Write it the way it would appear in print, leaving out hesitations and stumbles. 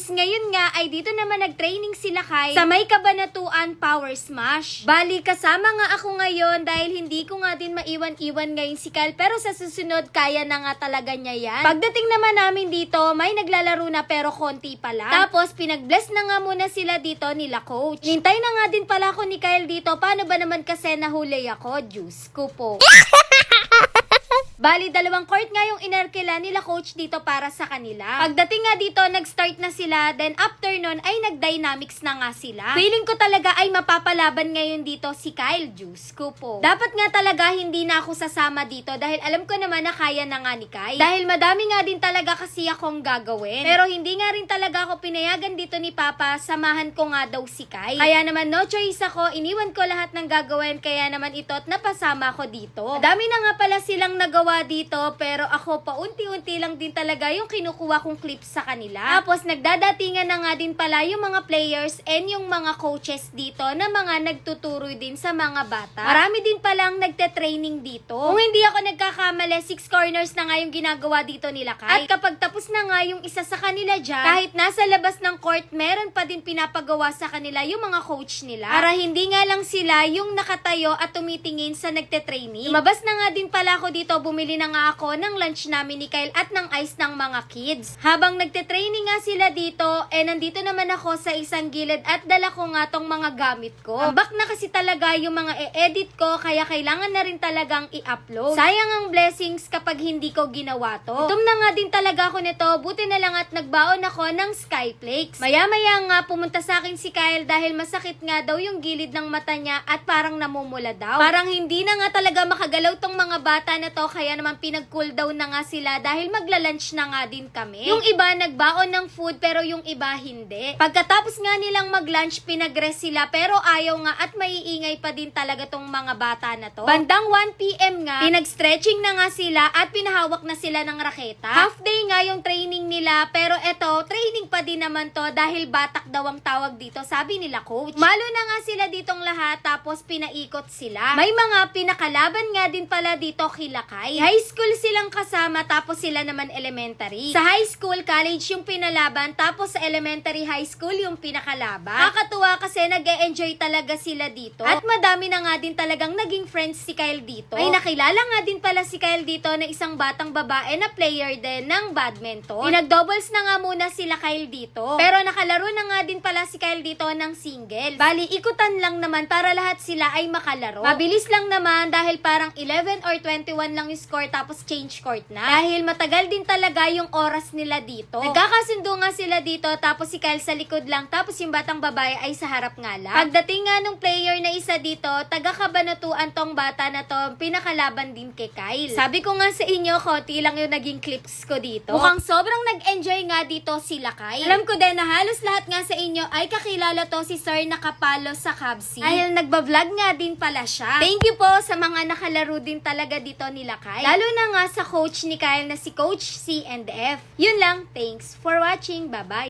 guys, ngayon nga ay dito naman nag-training sila Kyle sa may Kabanatuan Power Smash. Bali, kasama nga ako ngayon dahil hindi ko nga din maiwan-iwan ngayon si Kyle, pero sa susunod kaya na nga talaga niya yan. Pagdating naman namin dito, may naglalaro na pero konti pa lang. Tapos pinag-bless na nga muna sila dito nila coach. Nintay na nga din pala ako ni Kyle dito. Paano ba naman kasi nahuli ako? Diyos ko po. Bali, 2 court nga yung inerkila nila coach dito para sa kanila. Pagdating nga dito, nag-start na sila. Then after nun, ay nag-dynamics na nga sila. Feeling ko talaga ay mapapalaban ngayon dito si Kyle. Diyos ko po. Dapat nga talaga hindi na ako sasama dito dahil alam ko naman na kaya na nga ni Kyle. Dahil madami nga din talaga kasi akong gagawin. Pero hindi nga rin talaga ako pinayagan dito ni Papa. Samahan ko nga daw si Kyle. Kaya naman no choice ako. Iniwan ko lahat ng gagawin. Kaya naman ito at napasama ko dito. Madami na nga pala silang nagawa dito, pero ako paunti-unti lang din talaga yung kinukuha kong clips sa kanila. Tapos nagdadatingan na nga din pala yung mga players and yung mga coaches dito na mga nagtuturo din sa mga bata. Marami din palang nagte-training dito. Kung hindi ako nagkakamali, 6 corners na nga yung ginagawa dito nila Kyle. At kapag tapos na nga yung isa sa kanila dyan, kahit nasa labas ng court, meron pa din pinapagawa sa kanila yung mga coach nila. Para hindi nga lang sila yung nakatayo at tumitingin sa nagte-training. Lumabas na nga din pala ako dito, bumili na nga ako ng lunch namin ni Kyle at ng ice ng mga kids. Habang nagte-training nga sila dito, nandito naman ako sa isang gilid at dala ko nga tong mga gamit ko. Ambak na kasi talaga yung mga e-edit ko, kaya kailangan na rin talagang i-upload. Sayang ang blessings kapag hindi ko ginawa to. Gutom na nga din talaga ako nito, buti na lang at nagbaon ako ng Skyflakes. Maya-maya nga pumunta sa akin si Kyle dahil masakit nga daw yung gilid ng mata niya at parang namumula daw. Parang hindi na nga talaga makagalaw tong mga bata na to, kaya naman pinag-cool down na nga sila dahil magla-lunch na nga din kami. Yung iba nagbaon ng food pero yung iba hindi. Pagkatapos nga nilang mag-lunch, pinag-rest sila pero ayaw nga at maiingay pa din talaga tong mga bata na to. Bandang 1 PM nga, pinag-stretching na nga sila at pinahawak na sila ng raketa. Half day nga yung training nila pero eto, training pa din naman to dahil batak daw ang tawag dito, sabi nila coach. Malo na nga sila ditong lahat tapos pinaikot sila. May mga pinakalaban nga din pala dito kila Kyle. High school silang kasama tapos sila naman elementary. Sa high school, college yung pinalaban tapos sa elementary high school yung pinakalaban. Nakakatuwa kasi nag-e-enjoy talaga sila dito. At madami na nga din talagang naging friends si Kyle dito. Ay nakilala nga din pala si Kyle dito na isang batang babae na player din ng badminton. Pinag-doubles na nga muna sila Kyle dito. Pero nakalaro na nga din pala si Kyle dito ng single. Bali, ikutan lang naman para lahat sila ay makalaro. Mabilis lang naman dahil parang 11 or 21 lang yung score tapos change court na. Dahil matagal din talaga yung oras nila dito. Nagkakasundo nga sila dito tapos si Kyle sa likod lang tapos yung batang babae ay sa harap nga lang. Pagdating nga nung player na isa dito, taga-Kabanatuan tong bata na to, pinakalaban din kay Kyle. Sabi ko nga sa inyo, konti lang yung naging clips ko dito. Mukhang sobrang nag-enjoy nga dito sila Kyle. Alam ko din na halos lahat nga sa inyo ay kakilala to si Sir Nakapalo sa Cubsy. Dahil nagba-vlog nga din pala siya. Thank you po sa mga nakalaro din talaga dito nila Kyle. Lalo na nga sa coach ni Kyle na si Coach C&F. Yun lang, thanks for watching. Bye-bye.